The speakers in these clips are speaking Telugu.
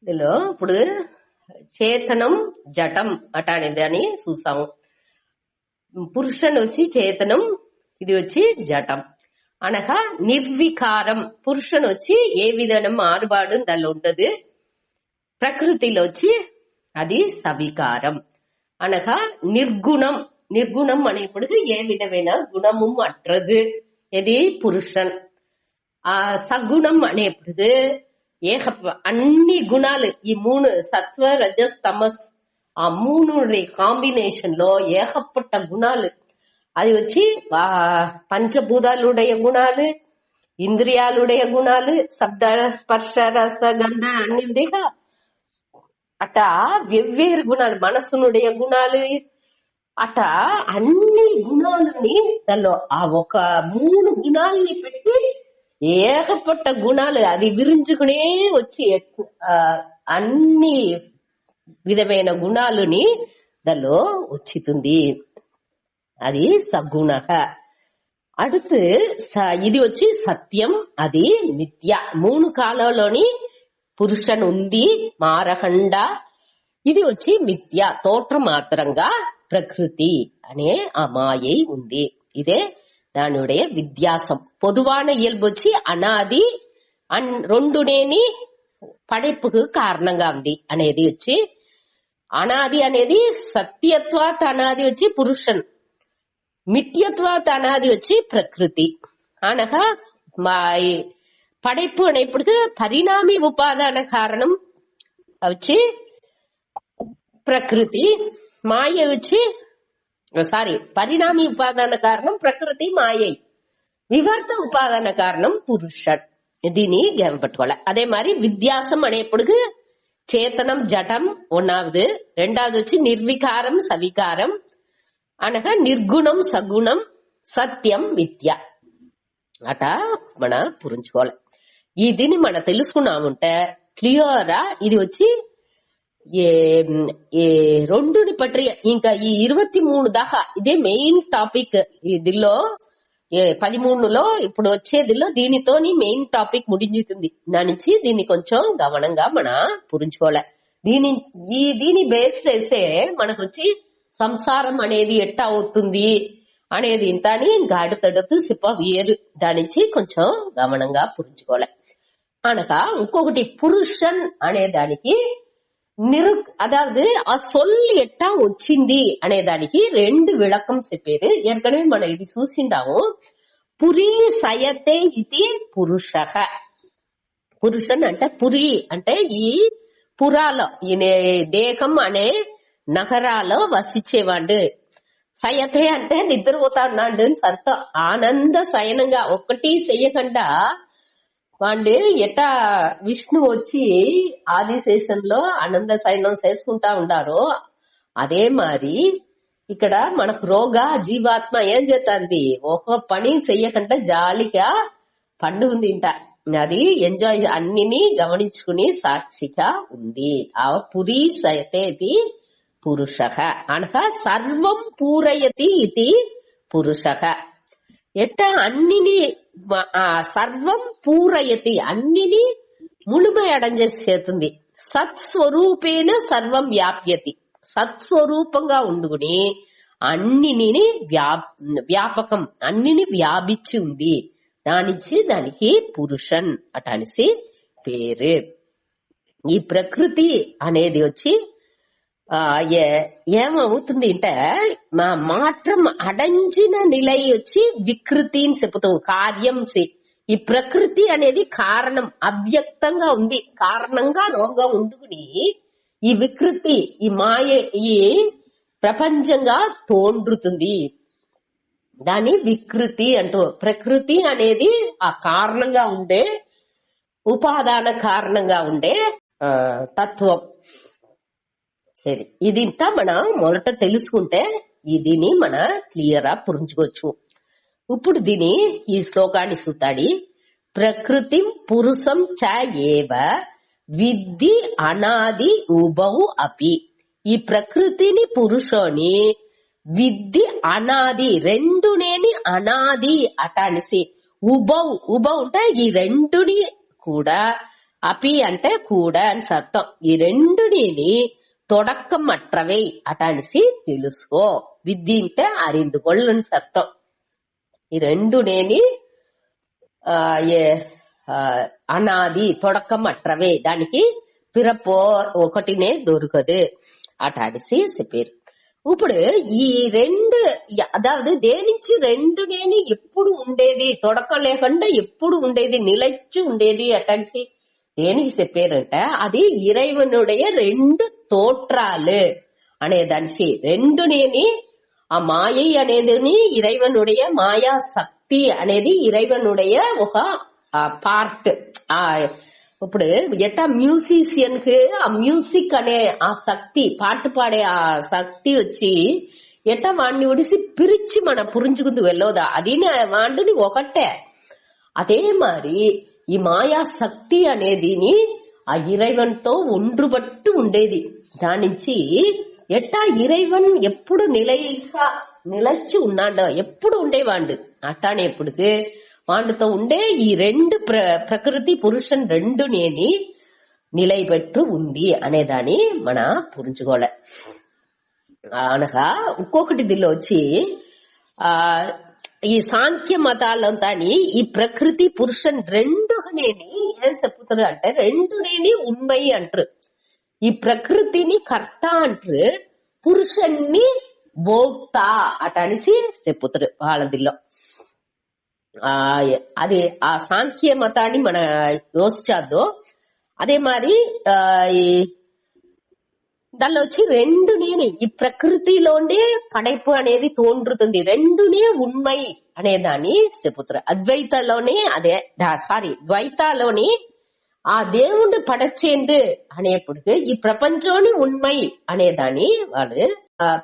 ఇందులో ఇప్పుడు చేతనం జటం అటానేది అని చూసాము. పురుషన్ వచ్చి చేతనం, ఇది వచ్చి జటం. అనగా నిర్వికారం. పురుషన్ వచ్చి ఏ విధమైన మారుబాటు దానిలో ఉంటది. ప్రకృతిలో వచ్చి అది సవికారం. అనగా నిర్గుణం. నిర్గుణం అనేప్పటికీ ఏ విధమైన గుణமும் అట్றது ఇది పురుషన్. సగుణం అనేప్పటికీ అన్ని గుణాలు, ఈ మూணு సత్వ రజస్ తమస్, ఆ మూணுடைய காம்பினேஷன் లో ஏகப்பட்ட குணாலு. అది వచ్చి పంచభూతాలుடைய గుణాలు, ఇంద్రియాలుடைய గుణాలు, శబ్ద స్పర్శ రస గంధ అన్ని ఉండేగా. అట వెవ్వేరు గుణాలు, మనసునుடைய గుణాలు, అట అన్ని గుణాలని దానిలో ఆ ఒక 3 గుణాలని పెట్టి ఏకపట్ట గుణాలు అది విరించుకునే వచ్చి అన్ని విధమైన గుణాలని దానిలో వచ్చితుంది. అది సగుణ. அடுத்து ఇది వచ్చి సత్యం, అది మిథ్య. 3 కాలంలోని పురుషన్ ఉంది, మారహండ. ఇది వచ్చి మిథ్య, తోట్ర మాత్రంగా ప్రకృతి అనే ఆ మాயை ఉంది. ఇదే దానిuடைய வித்தியாசம். பொதுவான இயல்பு వచ్చి అనాది, రెండునేని పடைப்புకు కారణంగా ఉంది అనేది వచ్చి అనాది అనేది సత్యత్వాత్ అనాది వచ్చి పురుషన్, మిథ్యత్వాత్ అనాది వచ్చి ప్రకృతి. అనగా పடைப்பு అనేప్పటికీ పరిణామి ఉపాదాన కారణం వచ్చి ప్రకృతి, మాయ వచ్చి పరిణామి ఉపాదాన కారణం ప్రకృతి మాயை, వివర్త ఉపాదాన కారణం పురుషన్. దీన్ని జ్ఞాపకపెట్టుకోవాలి. அதே மாதிரி வித்தியாசம் అనేప్పటికీ చేతనం జటం ஒன்னாவது, రెండవది వచ్చి నిర్వికారం సవికారం. అనగా నిర్గుణం సగుణం, సత్యం మిథ్య అట మన పురించుకోవాలి. దీన్ని మనం తెలుసుకున్నామంటే క్లియరా ఇది వచ్చి రెండుని పట్టియ. ఇంకా ఈ 23 దాకా ఇదే మెయిన్ టాపిక్. దీనిలో 13లో ఇప్పుడు వచ్చేదిలో దీనితోని మెయిన్ టాపిక్ ముడించుతుంది. దాని నుంచి దీన్ని కొంచెం గమనంగా మన పురించుకోవాలి. దీని బేస్ చేసే మనకు వచ్చి సంసారం అనేది ఎట్టా అవుతుంది అనేది ఇంత అని గాడితడతు సిప్ప వేరు. దాని నుంచి కొంచెం గమనంగా పురించుకోవాలి. అనగా ఇంకొకటి పురుషన్ అనే దానికి అదాவது ఆ సొల్లు ఎట్టా వచ్చింది అనే దానికి 2 విளக்கம் చెప్పారు. ఏற்கனவே మనం ఇది చూసిండాము. పురి సయతే ఇది పురుషః. పురుషన్ అంటే పురి అంటే ఈ పురాలో, ఈ దేహం అనే నగరాలో వసించేవాడు. సయతే అంటే నిద్రపోతాడు అని అర్థం. ఆనంద శయనంగా ఒక్కటి చెయ్యకుండా వాడు ఎట్టా విష్ణు వచ్చి ఆదిశేషంలో ఆనంద శయనం చేసుకుంటా ఉండారో అదే మరి ఇక్కడ మనకు రోగ జీవాత్మ ఏం చేస్తుంది, ఒక పని చెయ్యకుండా జాలిగా పండుగ తింటా, అది ఎంజాయ్ అన్నిని గమనించుకుని సాక్షిగా ఉంది. ఆ పురీ సయతేది పురుషః. అనగా సర్వం పూరయతి ఇది పురుషః. ఎట్టా అన్నిని సర్వం పూరయతి అన్నిని ముழுமை అడంచేస్తుంది. సత్స్వరూపేణ సర్వం వ్యాప్యతి. సత్స్వరూపంగా ఉండుకుని అన్నిని వ్యాపకం అన్నిని వ్యాపించి ఉంది. దానిచ్చి దానికి పురుషన్ అటనిసి పేరు. ఈ ప్రకృతి అనేది వచ్చి ఏమవుతుంది అంటే మాత్రం అడంచిన నిలై వచ్చి వికృతి అని చెప్తాం. కార్యం ఈ ప్రకృతి అనేది కారణం అవ్యక్తంగా ఉంది, కారణంగా రోగం ఉండుకుని ఈ వికృతి ఈ మాయ ఈ ప్రపంచంగా తోండ్రుతుంది. దాని వికృతి అంటూ. ప్రకృతి అనేది ఆ కారణంగా ఉండే ఉపాదాన కారణంగా ఉండే తత్వం. సరే, ఇది ఇంత మనం మొదట తెలుసుకుంటే దీన్ని మన క్లియర్ గా పురించుకోవచ్చు. ఇప్పుడు దీని ఈ శ్లోకాన్ని సూతాడి ప్రకృతి పురుషం చ ఏవ విద్ధి అనాది ఉభౌ అపి. ఈ ప్రకృతిని పురుషోని విద్ధి అనాది రెండునేని అనాది అటానిసి ఉభౌ అంటే ఈ రెండుని కూడా అపి అంటే కూడా అని అర్థం. ఈ రెండుని తొడక్కం అట్రవే అటనిసి తెలుసుకో. విద్య అంటే అరిందు కొళ్ళని అర్థం. ఈ రెండునేని అనాది తొడక్కం అట్రవే, దానికి పిరపో ఒకటినే దొరకదు అటాడిసి చెప్పారు. ఇప్పుడు ఈ రెండు అదావదు దేనించి రెండునేని ఎప్పుడు ఉండేది, తొడకం లేకుండా ఎప్పుడు ఉండేది, నిలచి ఉండేది అటాడిసి దేనికి చెప్పారంట, అది ఇరైవనుடைய రెండు తోట్రాలు అనేదానిసి. రెండునేని ఆ మాయ అనేది ఇరైవనుடைய మాయా శక్తి అనేది ఇరైవనుடைய ఒక పార్ట్. ఇప్పుడు ఎట్టా మ్యూజిషియన్ కి ఆ మ్యూజిక్ అనే ఆ శక్తి, పాట పాడే ఆ శక్తి వచ్చి ఎట్టా వాడిని ఒడిసి పిరిచి మన పురించుకుంటూ వెళ్ళోదా, అది వాడిని ఒకటే. అదే మరి ఈ మాయా శక్తి అనేది ఆ ఇరైవన్తో ఒండ్రుబట్టు ఉండేది. దాని నుంచి ఎట్టా ఇరైవన్ ఎప్పుడు నిలచి ఉన్నాడు, ఎప్పుడు ఉండేవాడు అట్టానే ఎప్పుడు వాటితో ఉండే ఈ రెండు ప్రకృతి పురుషన్ రెండు నేని నిలయబెట్టు ఉంది అనేదాన్ని మన పురించుకోలే. అనగా ఇంకొకటి దీనిలో వచ్చి ఈ సాంఖ్య మతాలంతా ఈ ప్రకృతి పురుషన్ రెండు నేని ఏం చెప్తారు అంటే, రెండు నేని ఉన్మై అంటారు. ఈ ప్రకృతిని కర్త అంటారు, పురుషన్ని భోక్త అట అనేసి చెప్పుతారు వాళ్ళదిలో. అది ఆ సాంఖ్య మతాన్ని మన యోசிச்சாదో అదే మరి దానిలో వచ్చి రెండునే ఈ ప్రకృతిలోనే పடைப்பு అనేది తోండ్రుతుంది, రెండునే ఉన్మై అనేదాన్ని చెప్పుతారు. అద్వైతలోనే అదే ద్వైతాలోని ఆ దేవుడు పడచేండు అనేప్పుడు ఈ ప్రపంచంలోని ఉన్మై అనేదాన్ని వాళ్ళు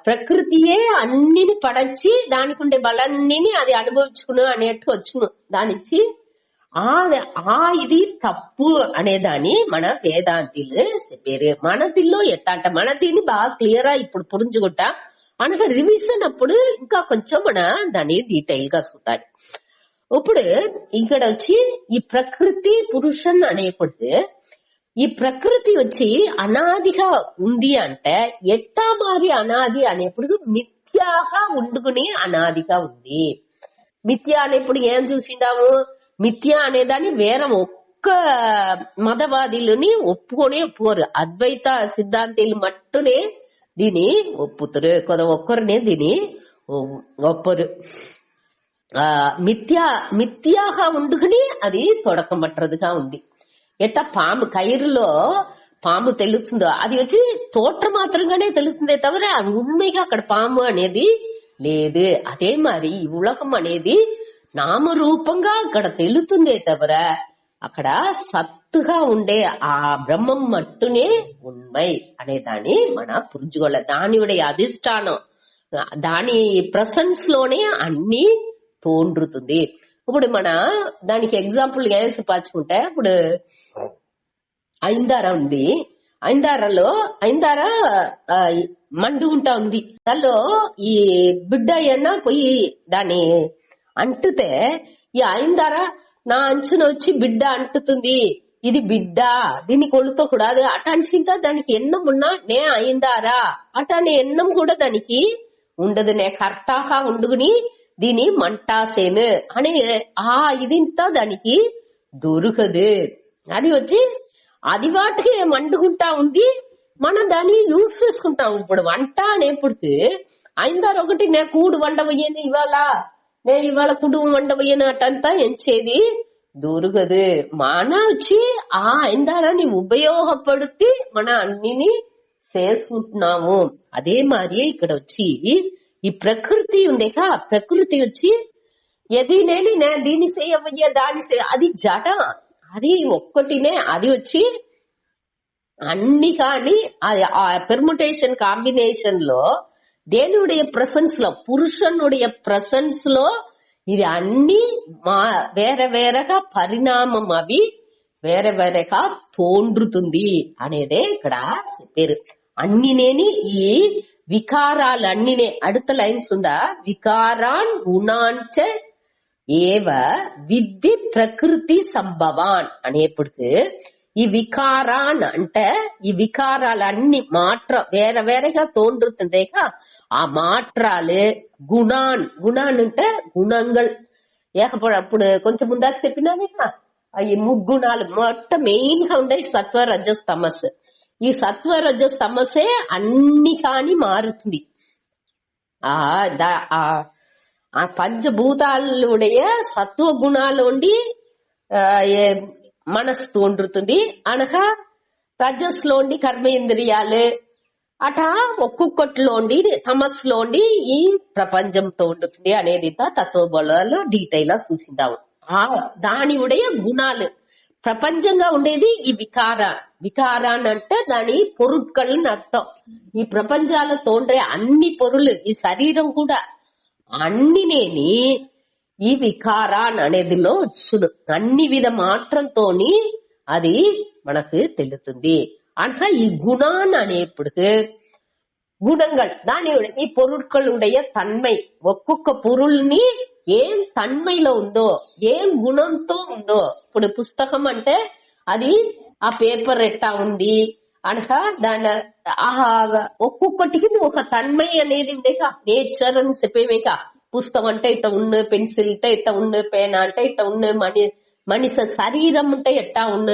ప్రకృతియే అన్నిని పడచ్చి దానికి ఉండే బలన్నీ అది అనుభవించుకును అనేట్టు వచ్చును. దానించి ఇది తప్పు అనేదాన్ని మన వేదాంతిలు చెప్పారు. మనదిలో ఎట్టా అంటే మనదిని బాగా క్లియర్ గా ఇప్పుడు పురించుకుంటా అనగా రివిజన్ అప్పుడు ఇంకా కొంచెం మన దాన్ని డీటెయిల్ గా చూడాలి. ఇప్పుడు ఇక్కడ వచ్చి ఈ ప్రకృతి పురుషన్ అనేప్పుడు ఈ ప్రకృతి వచ్చి అనాదిగా ఉంది అంటే ఎట్టా మారి అనాది అనేప్పుడు మిథ్యాగా ఉండుకుని అనాదిగా ఉంది. మిథ్య అనేప్పుడు ఏం చూసిండాము, మిథ్య అనేదాన్ని వేరే ఒక్క మతవాదులని ఒప్పుకోరు. అద్వైత సిద్ధాంతాలు మట్టునే దీని ఒప్పుతారు, ఒక్కరినే దీని ఒప్పరు. మిథ్యాగా ఉండుకుని అది తొడకమట్రదుగా ఉంది. ఎట్టా పాము కైరులో పాము తెలుస్తుందో అది వచ్చి తోట మాత్రంగానే తెలుస్తుందే తవిర ఉண்மைగా అక్కడ పాము అనేది లేదు. అదే మరి ఈ ఉలగం అనేది నామరూపంగా అక్కడ తెలుతుందే తవిర అక్కడ సత్తుగా ఉండే ఆ బ్రహ్మం మట్టునే ఉన్మై అనేదాన్ని మన పురుజుగోళ్ళ దానివుடைய అధిష్టానం, దాని ప్రసెన్స్ లోనే అన్ని తోండ్రుతుంది. ఇప్పుడు మన దానికి ఎగ్జాంపుల్ ఏసి పాచుకుంటే, ఇప్పుడు ఐందార ఉంది, ఐందార మండుగుంటా ఉంది. దానిలో ఈ బిడ్డ అన్నా పోయి దాన్ని అంటుతే ఈ ఐందార నా అంచున వచ్చి బిడ్డ అంటుతుంది, ఇది బిడ్డ దీన్ని కొడుతోకూడదు అటాన్సింత దానికి ఎన్నం ఉన్నా నే ఐందారా అటానే ఎన్నం కూడా దానికి ఉండదు. నే కర్తాగా ఉండుకుని దీని మంటాసేను అని ఇదింతా దానికి దొరకదు. అది వచ్చి అది వాటికి మండుకుంటా ఉంది, మనం దాన్ని యూజ్ చేసుకుంటాం. ఇప్పుడు వంట అనేప్పటికి ఐందారు ఒకటి నే కూడు వండబోయేను ఇవాళ కుడుము వండబోయేను అటంతా ఎంచేది దొరకదు. మన వచ్చి ఐందారాన్ని ఉపయోగపడితే మన అన్నిని చేసుకుంటున్నాము. అదే మరి ఇక్కడ వచ్చి ఈ ప్రకృతి ఉందేకా, ప్రకృతి వచ్చి ఎది నేని దీన్ని చేయవయ్యా దాన్ని అది జడ, అది ఒక్కటినే. అది వచ్చి అన్ని కానీ ఆ పెర్ముటేషన్ కాంబినేషన్ లో దేనివుடைய ప్రసెన్స్ లో, పురుషనుடைய ప్రసెన్స్ లో ఇది అన్ని వేరే వేరేగా పరిణామం అవి వేరే వేరేగా తోండ్రుతుంది అనేదే ఇక్కడ చెప్పారు. అన్నినేని ఈ వికారాలు అన్నినే அடுத்த లైన్స్ ఉందా, వికారాన్ గుణాంచ ఏవ విద్ధి ప్రకృతి సంభవాన్ అనేప్పటికి ఈ వికారాన్ అంటే ఈ వికారాలన్నీ వేరే వేరేగా తోండుతుందేక ఆ మాట్రాలు గుణాన్ అంటే గుణంగల్ ఏకపోప్పుడు కొంచెం ముందాక చెప్పినాను ఈ ముగ్గుణాలు మెయిన్ గా ఉండే సత్వ రజస్ తమస్. ఈ సత్వ రజస్ తమసే అన్ని కాని మారుతుంది. ఆ పంచభూతాలుடைய సత్వ గుణాలు ఉండి మనసు తోండుతుంది అనగా రజస్లోండి కర్మేంద్రియాలు అటా ఒక్కొక్కటిలోండి తమస్లోండి ఈ ప్రపంచం తోండుతుంది అనేది తత్వబోధలో డీటెయిల్ గా చూసిందాము. దాని ఉடைய గుణాలు ప్రపంచంగా ఉండేది ఈ వికారాన్ అంటే దాని పొరుట్కల్ అర్థం. ఈ ప్రపంచాల తోండ్రే అన్ని పొరులు ఈ శరీరం కూడా అన్నినేని ఈ వికారాన్ అనేదిలో వచ్చును. అన్ని విధ మాత్రంతోని అది మనకు తెలుస్తుంది. అనగా ఈ గుణాన్ అనేప్పటికి குணங்கள் దాని ఈ పొరుట్కలుடைய తన్మై ఒక్కొక్క పొరుల్ని ఏం తన్మైలో ఉందో ఏం గుణంతో ఉందో. ఇప్పుడు పుస్తకం అంటే అది ఆ పేపర్ ఎట్టా ఉంది అనగా దాని ఒక్కొక్కటికి ఒక తన్మై అనేది ఉండేక నేచర్ అని చెప్పేమేక. పుస్తకం అంటే ఇట్ట ఉన్న, పెన్సిల్ అంటే ఇట్ట ఉన్న, పేన అంటే ఇట్ట ఉన్న, మనిషి శరీరం అంటే ఎట్టా ఉన్న,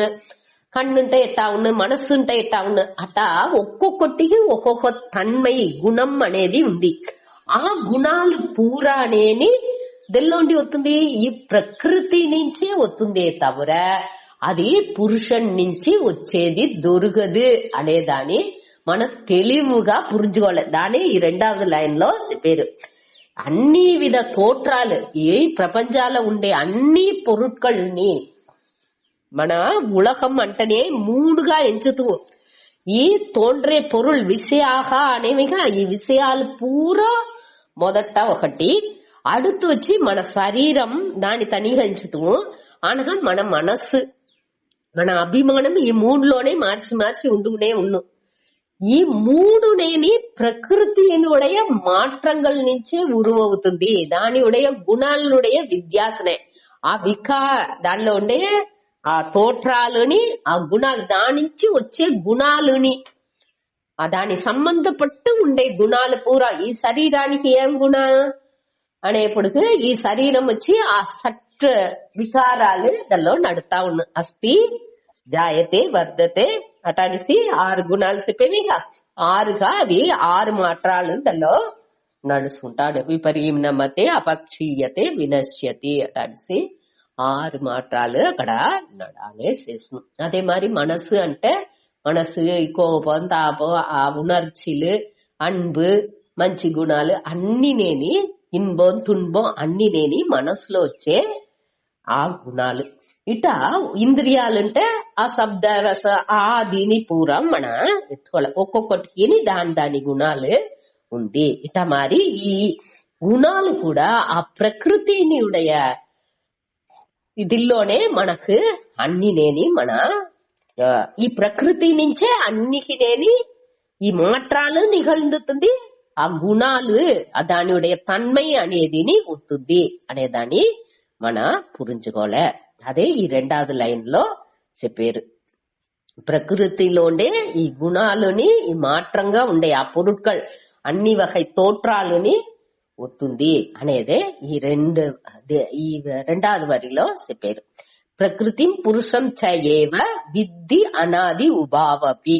కన్నుంటే ఎట్టా ఉన్న, మనస్సు ఉంటే ఎట్టా ఉన్న అట్టా ఒక్కొక్కటికి ఒక్కొక్క తన్మై గుణం అనేది ఉంది. ఆ గుణాలు పూరా అనేది దెల్లోండి వస్తుంది ఈ ప్రకృతి నుంచే వస్తుంది తవర అది పురుషుని నుంచి వచ్చేది దొరకదు అనే దాన్ని మనం తెలివిగా పురించుకోవాలి. దాని ఈ రెండవ లైన్ లో చెప్పారు. అన్ని విధ తోట్రాలు ఈ ప్రపంచాల్లో ఉండే అన్ని పొరుట్కల్ని మన ఉలకం అంటేనే మూడుగా ఎంచుతూ ఈ తోండ్రే పొరుల్ విషయాహ అనేవిగా ఈ విషయాలు పూరా మొదట ఒకటి அடுத்து వచ్చి మన శరీరం దాని తనిగా ఎంచుతూ అనగా మన మనస్సు మన అభిమానం ఈ మూడులోనే మార్చి మార్చి ఉండునే ఉన్ను. ఈ మూడునేని ప్రకృతినుடைய మాற்றங்கள் నుంచే ఉరువవుతుంది. దాని ఉடைய గుణాలుடைய విద్యాసనే ఆ దానిలో ఉండే ఆ తోట్రాలని ఆ గుణాలు దాని నుంచి వచ్చే గుణాలని దాని సంబంధపట్టు ఉండే గుణాలు పూరా ఈ శరీరానికి ఏం గుణ అనేప్పటికి ఈ శరీరం వచ్చి ఆ సట్ వికారాలు దానిలో నడుతా ఉన్న అస్థి జాయతే వర్ధతే అటానిసి 6 గుణాలు చెప్పేవిగా 6గా అది 6 మాత్రాలు దానిలో నడుచుకుంటాడు. విపరీణమతే అపక్షీయతే వినశ్యతి అటానిసి 6 మాత్రాలు అక్కడ నడాలే చేస్తున్నాం. అదే మరి మనసు అంటే మనసు కోపం తాపం ఆ ఉణర్చిలు అన్బు మంచి గుణాలు అన్ని నేని ఇన్బం తున్బం అన్ని నేని మనసులో వచ్చే ఆ గుణాలు. ఇట ఇంద్రియాలంటే ఆ శబ్ద రస ఆ దీని పూరా మన ఎత్తుకోవాలి. ఒక్కొక్కటికి దాని గుణాలు ఉంది. ఇట మరి ఈ గుణాలు కూడా ఆ ప్రకృతిని ఉடைய ఇదిల్లోనే మనకు అన్ని నేని మన ఈ ప్రకృతి నుంచే అన్నికి నేని ఈ మాత్రాలు నిగలుతుంది. ఆ గుణాలు దాని ఉடைய తన్మై అనేదిని వస్తుంది అనేదాన్ని మన పురించుకోలే. అదే ఈ రెండవ లైన్ లో చెప్పారు. ప్రకృతిలోండే ఈ గుణాలని ఈ మాత్రంగా ఉండే ఆ పొరుట్కల్ అన్ని వగై తోట్రాలని వస్తుంది అనేదే ఈ రెండవ వరిలో చెప్పారు. ప్రకృతి పురుషం చయేవ విద్ధి అనాది ఉభావపి.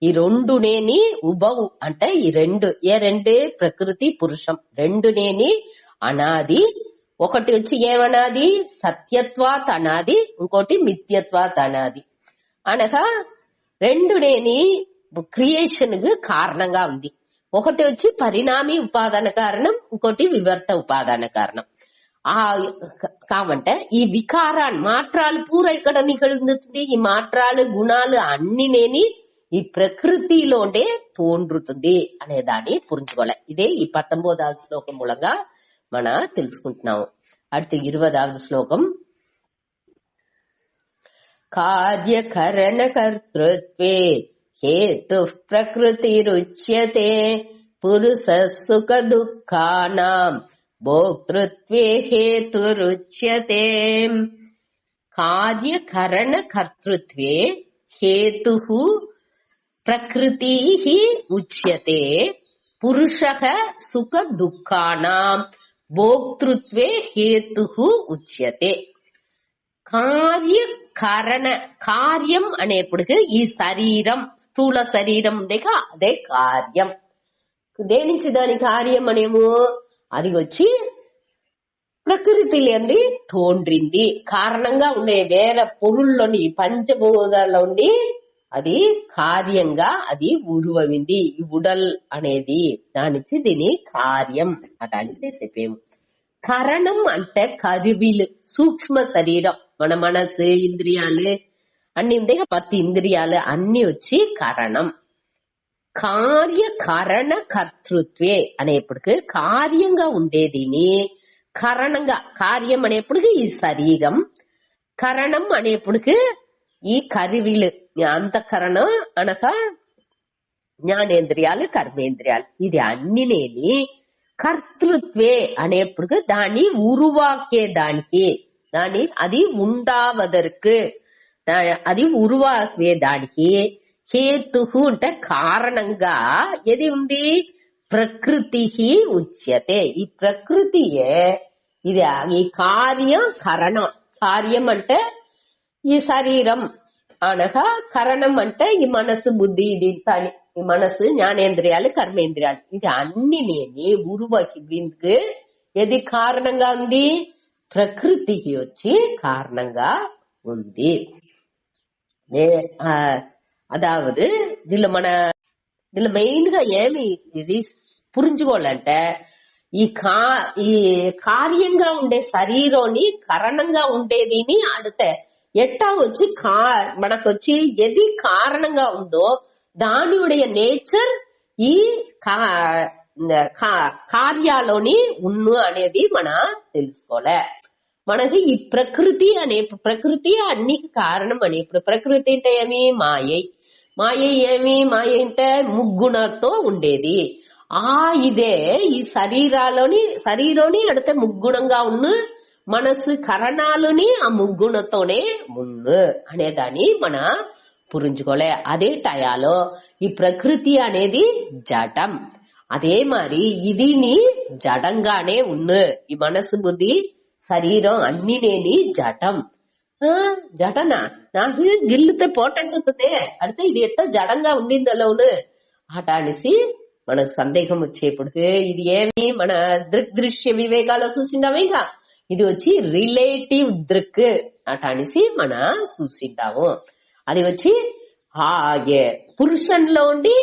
ఈ రెండునేని ఉభవు అంటే ఈ రెండు ప్రకృతి పురుషం రెండునేని అనాది. ఒకటి వచ్చి ఏమనాది సత్యత్వాత్ అనాది, ఇంకోటి మిథ్యత్వాత్ అనాది. అనగా రెండునేని క్రియేషన్ కు కారణంగా ఉంది. ఒకటి వచ్చి పరిణామి ఉపాదాన కారణం, ఇంకోటి వివర్త ఉపాదాన కారణం. కావంటే ఈ వికారాన్ని మాత్రాలు పూర ఇక్కడ నిగలుతుంది. ఈ మాత్రాలు గుణాలు అన్ని నేని ఈ ప్రకృతిలోనే తోండ్రుతుంది అనే దాన్ని పురించుకోవాలి. ఇదే ఈ 19వ శ్లోకం మూలంగా మన తెలుసుకుంటున్నాము. அடுத்து 20వ శ్లోకం. కార్యకరణ కర్తృత్వే హేతు ప్రకృతిరుచ్యతే పురుష సుఖ దుఃఖానాం భోక్తృత్వే హేతురుచ్యతే. కార్యకరణ కర్తృత్వే హేతుః ప్రకృతిః ఉచ్యతే పురుషః సుఖ దుఃఖానాం భోక్తృత్వే హేతుః ఉచ్యతే. కార్యకారణ కార్యం అనేప్పటికి ఈ శరీరం స్థూల శరీరం ఉండేగా అదే కార్యం. దేనికి దాని కార్యం అనేమో అది వచ్చి ప్రకృతిలోని తోండ్రింది, కారణంగా ఉండే వేరే పొరుల్లోని పంచభూతాల్లో ఉండి అది కార్యంగా అది ఉరువవింది. ఈ ఉడల్ అనేది దానిచి దీని కార్యం అటానికి చెప్పేము. కరణం అంటే కరివిలు సూక్ష్మ శరీరం, మన మనసు ఇంద్రియాలు అన్ని ఉంది, 10 ఇంద్రియాలు అన్ని వచ్చి కరణం. కార్యకరణ కర్తృత్వే అనేప్పటికి కార్యంగా ఉండేదిని కరణంగా, కార్యం అనేప్పటికి ఈ శరీరం, కరణం అనేప్పటికి ఈ కరివిలు అంతఃకరణం అనగా జ్ఞానేంద్రియాలు కర్మేంద్రియాలు ఇది అన్నినేని కర్తృత్వే అనేప్పటికి దాన్ని ఉరువాకే దానికి దాని అది ఉండావదற்கு అది ఉరువాకే దానికి హేతుః అంటే కారణంగా ఏది ఉంది ప్రకృతి ఉచ్యతే. ఈ ప్రకృతియే ఇది ఈ కార్యం కరణం. కార్యం అంటే ఈ శరీరం అనగా కరణం అంటే ఈ మనసు బుద్ధి ఇది తని ఈ మనసు జ్ఞానేంద్రియాలు కర్మేంద్రియాలు ఇది అన్ని నేని ఉరువకి బిందుకు ఏది కారణంగా ఉంది ప్రకృతికి వచ్చి కారణంగా ఉంది. అదావదు దీనిలో మెయిన్ గా ఏమి ఇది పురించుకోవాలంటే ఈ కార్యంగా ఉండే శరీరాన్ని కరణంగా ఉండేదిని అడితే ఎట్టా వచ్చి మనకు వచ్చి ఏది కారణంగా ఉందో దానియుடைய నేచర్ ఈ కార్యాలోని ఉన్ను అనేది మన తెలుసుకోలే. మనకి ఈ ప్రకృతి అన్నికి కారణం అని. ఇప్పుడు ప్రకృతి అంటే ఏమి మాయ ఏమి మాయ అంటే ముగ్గుణతో ఉండేది. ఇదే ఈ శరీరాన్ని అడితే ముగ్గుణంగా ఉన్ను, మనసు కరణాలని ఆ ముగ్గుణతోనే ఉన్ను అనేదాన్ని మన పురించుకోలే. అదే టయాలో ఈ ప్రకృతి అనేది జడం, అదే మరి ఇదిని జడంగానే ఉన్ను. ఈ మనసు బుద్ధి శరీరం అన్ని లేని జడం. జడనా నాకు గిల్లుతే పోటంచుతుంది అంటే ఇది ఎట్టో జడంగా ఉండిందలోను అట అనేసి మనకు సందేహం వచ్చేప్పటికి ఇది ఏమి మన దృగ్దృశ్య వివేకాలు చూసిందాము. ఇంకా ఇది వచ్చి రిలేటివ్ దృక్ అట అనేసి మన చూసింటాము. అది వచ్చి పురుషన్లో ఉండి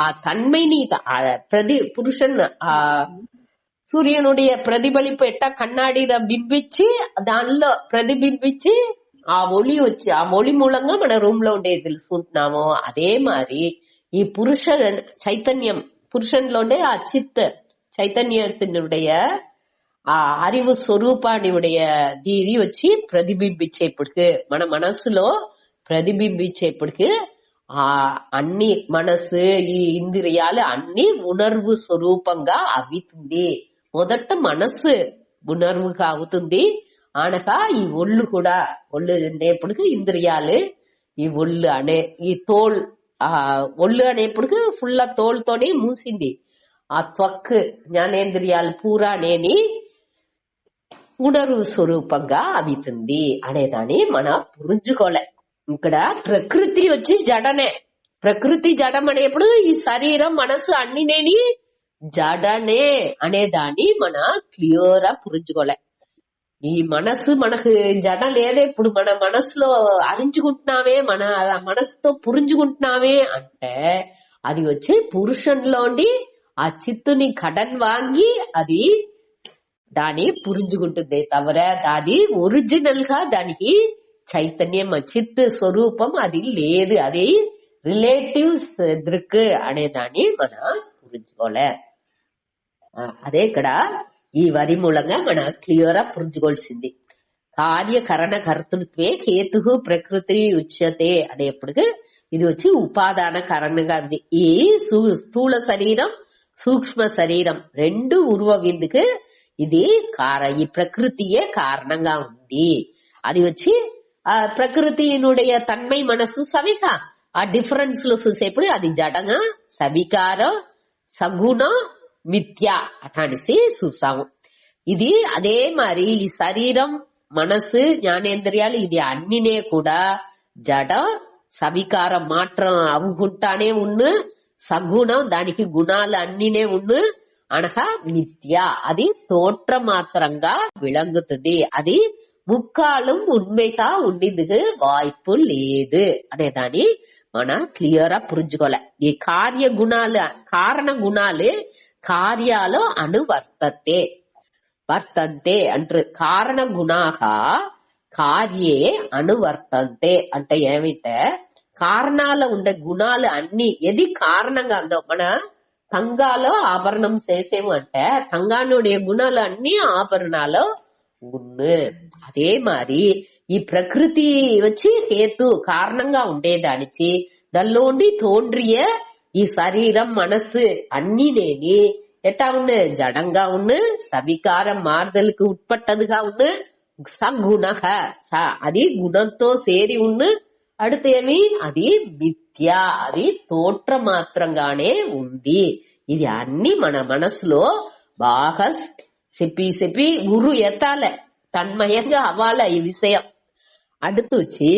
ఆ తన్మైని పురుషన్ సూర్యునుடைய ప్రతిబలిపు ఎట్టా కన్నాడిలో బింబించి దానిలో ప్రతిబింబించి ఆ ఒళి వచ్చి ఆ ఒళి మూలంగా మన రూమ్ లో ఉండేది తెలుసుకుంటున్నాము. అదే మరి ఈ పురుష చైతన్యం పురుషన్లోనే ఆ చిత్ చైతన్యத்தினுடைய ఆ அறிவு స్వరూపానివుடைய దీది వచ్చి ప్రతిబింబించేప్పటికి మన మనస్సులో ప్రతిబింబించేప్పటికి ఆ అన్ని మనసు ఈ ఇంద్రియాలు అన్ని ఉణర్వు స్వరూపంగా అవుతుంది. మొదట మనస్సు ఉణర్వుగా అవుతుంది. అనగా ఈ ఒళ్ళు కూడా ఒళ్ళు అనేప్పటికి ఇంద్రియాలు ఈ ఒళ్ళు అనే ఈ తోల్ ఒళ్ళు అనేప్పటికి ఫుల్ తోలుతోనే మూసింది. ఆ త్వక్ జ్ఞానేంద్రియాలు పూరా అనేని ఉణర్వు స్వరూపంగా అవుతుంది అనేదాన్ని మన పురుంజుకోలే. ఇక్కడ ప్రకృతి వచ్చి జడనే. ప్రకృతి జడం అనేప్పుడు ఈ శరీరం మనసు అన్ని నేని జడనే అనేదాన్ని మన క్లియర్ గా పురించుకోలే. ఈ మనసు మనకు జడ లేదే. ఇప్పుడు మన మనసులో అరించుకుంటున్నామే, మన మనసుతో పురించుకుంటున్నామే అంటే అది వచ్చి పురుషంలోండి ఆ చిత్తుని కడన్ వాంగి అది దాని పురించుకుంటుంది. తవర దాని ఒరిజినల్ గా దానికి చైతన్యం చిత్ స్వరూపం అది లేదు. అది రిలేటివ్ దృక్ అనేదాన్ని మన పురించుకోలే. అదే ఇక్కడ ఈ వరి మూలంగా మన క్లియర్ గా పురించుకోవాల్సింది. కార్యకరణ కర్తృత్వే హేతు ప్రకృతి ఉచ్యతే అనేప్పటికి ఇది వచ్చి ఉపాదాన కారణంగా ఉంది. ఈ స్థూల శరీరం సూక్ష్మ శరీరం రెండు ఉరువ విందుకు ఇది ఈ ప్రకృతియే కారణంగా ఉంది. అది వచ్చి ప్రకృతినుடைய తన్మై మనసు సవిక ఆ డిఫరెన్స్ లో చూసేప్పుడు అది జడంగా సవికారం సగుణం మిథ్య అటానిసి చూసాము. ఇది అదే మరి ఈ శరీరం మనసు జ్ఞానేంద్రియాలు ఇది అన్నినే కూడా జడ సవికారం మాత్రం అవుకుంటానే ఉన్ను సగుణం దానికి గుణాలు అన్నినే ఉన్ను అనగా మిథ్య అది తోట్ర మాత్రంగా విளங்குతుంది. అది ముక్కాలం ఉண்மைగా ఉండేందుకు వాய்ப்பு లేదు అనేదాన్ని మనం క్లియర్ గా పురించుకోలే. ఈ కార్య గుణాలు కారణ గుణాలు కార్యాలు అనువర్తతే వర్తంతే అంటారు. కారణ గుణాహ కార్యే అనువర్తంతే అంటే ఏమిటే కారణాలు ఉండే గుణాలు అన్ని ఎది కారణంగా ఉందో మన తంగాలో ఆభరణం చేసేము అంటే తంగానుடைய గుణాలు అన్ని ఆభరణాలు ఉన్ను. అదే మరి ఈ ప్రకృతి వచ్చి హేతు కారణంగా ఉండేదానిచి దానిలోండి తోండ్రియ ఈ శరీరం మనసు అన్ని నేని ఎట్టా ఉన్ను జడంగా ఉన్ను సవికారం మారుదలకు ఉట్పట్టదుగా ఉన్ను సగుణ అది గుణంతో సేరి ఉన్ను அடுத்து అది మిథ్య అది తోట్ర మాత్రంగానే ఉంది. ఇది అన్ని మన మనసులో బాగా చెప్పి గురు ఎత్తాలే తన్మయంగా అవ్వాల ఈ విషయం. அடுத்து వచ్చి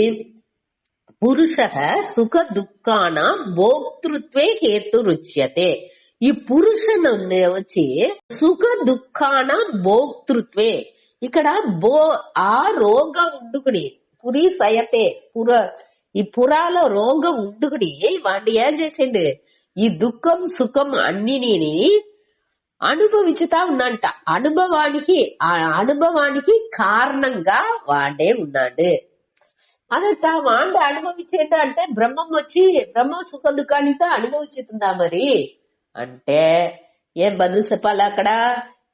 పురుష సుఖ దుఃఖాన భోక్తృత్వే హేతు రుచ్యతే. ఈ పురుషను వచ్చి సుఖ దుఃఖాన భోక్తృత్వే ఇక్కడ ఆ రోగం ఉండుకుని పురి సయతే ఈ పురాలో రోగం ఉండుకుని వాడిని ఏం చేసిండు ఈ దుఃఖం సుఖం అన్నిని అనుభవించుతా ఉన్నంట. ఆ అనుభవానికి కారణంగా వాడే ఉన్నాడు. అదట వాండే అనుభవించేట అంటే బ్రహ్మం వచ్చి బ్రహ్మ సుఖ దుఃఖానితో అనుభవించుతుందా మరి అంటే ఏం బదులు చెప్పాలి అక్కడ.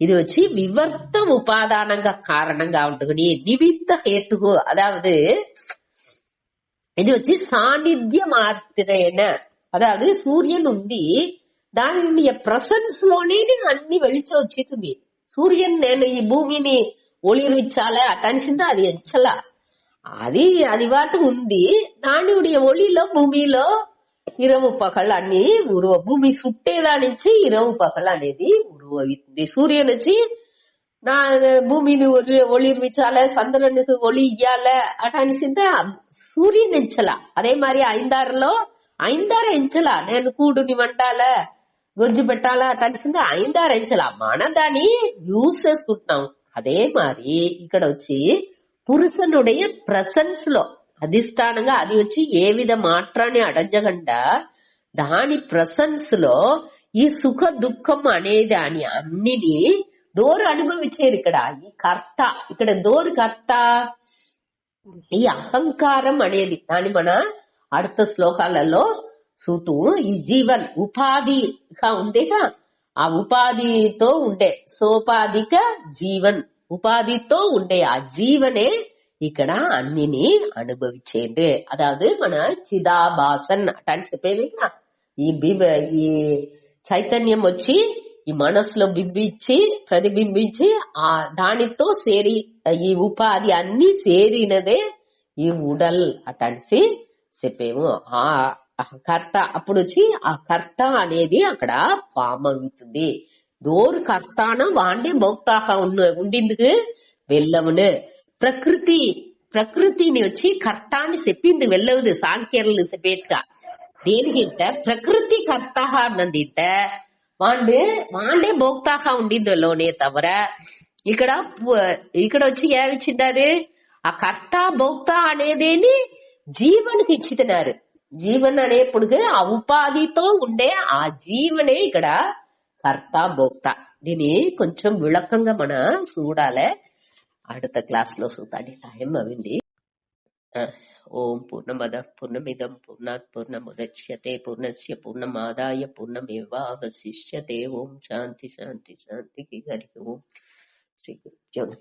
ఇది వచ్చి వివర్త ఉపాదానంగా కారణంగా ఉంటుంది. నిమిత్త హేతువు அதாவது ఇది వచ్చి సాన్నిధ్య మాత్రేన అதாவது సూర్యుని ఉంది దాని ప్రసెన్స్ లోనే అన్ని வெளிச்சம் వచ్చేస్తుంది. సూర్యుని నేను ఈ భూమిని ஒளிர்விச்சாலே అటనిసిందా అది ఎంచలా అది వాటి ఉంది దాని ఒళిలో భూమిలో ఇరవు పగళ్ళు అన్ని భూమి సుట్టేదా నుంచి ఇరవు పగళ్ళు అనేది ఉరువవుతుంది. సూర్యుని వచ్చి నా భూమిని ஒளிர்விச்சாலே சந்திரனுக்கு ஒளி ఇయ్యాలే అటనిసిందా సూర్యుని ఎంచలా. అదే మరి ఐందారు ఎంచలా నేను కూడుని వండాలే గొజ్జు పెట్టాలా అటనిసిందా ఐందారు ఎంచలా. మనం దాన్ని యూజ్ చేసుకుంటున్నాం. అదే మరి ఇక్కడ వచ్చి పురుషనుடைய ప్రసెన్స్ లో అధిష్టానంగా అది వచ్చి ఏ విధ మాత్రాన్ని అడజగండా దాని ప్రసెన్స్ లో ఈ సుఖ దుఃఖం అనేది అని అన్నిని దోరు అనుభవించేది. ఈ కర్త ఇక్కడ దోరు కర్త ఈ అహంకారం అనేది దాని మన அடுத்த శ్లోకాలలో చూతూ ఈ జీవన్ ఉపాధిగా ఉండేగా ఆ ఉపాధితో ఉండే సోపాధిక జీవన్ ఉపాధితో ఉండే ఆ జీవనే ఇక్కడ అన్నిని అనుభవించేది. అதாவது మన చిదాభాసన్ అటాన్ని చెప్పేది ఈ చైతన్యం వచ్చి ఈ మనసులో ప్రతిబింబించి ఆ దానితో సేరి ఈ ఉపాధి అన్ని సేరినదే ఈ ఉడల్ అటనిసి చెప్పేము. ఆ కర్త అప్పుడు వచ్చి ఆ కర్త అనేది అక్కడ ఫామ్ అవుతుంది. దోరు కర్తాన వాండే భోక్తాగా ఉండిందుకు వెళ్ళవును. ప్రకృతిని వచ్చి కర్తాన్ని చెప్పింది వెళ్ళవదు సాంఖ్యర్లు చెప్పేట్టుగా దేనికింట ప్రకృతి కర్త అన్నదింట వాండే భోక్తాగా ఉండిందిలోనే తవర ఇక్కడ వచ్చి ఏమిచ్చిండారు ఆ కర్త భోక్త అనేదేని జీవనికి ఇచ్చితున్నారు. జీవన్ అనేప్పుడు ఆ ఉపాధితో ఉండే ఆ జీవనే ఇక్కడ కర్త భోక్త. దీని కొంచెం విళకంగా మనం చూడాలి. அடுத்த క్లాస్ లో చూద్దాం. టైం అయింది. ఓం పూర్ణమద పూర్ణమిదం పూర్ణాత్ పూర్ణముదచ్యతే పూర్ణస్య పూర్ణమాదాయ పూర్ణమేవావశిష్యతే. ఓం శాంతి శాంతి శాంతి. హరి ఓం శ్రీ గురు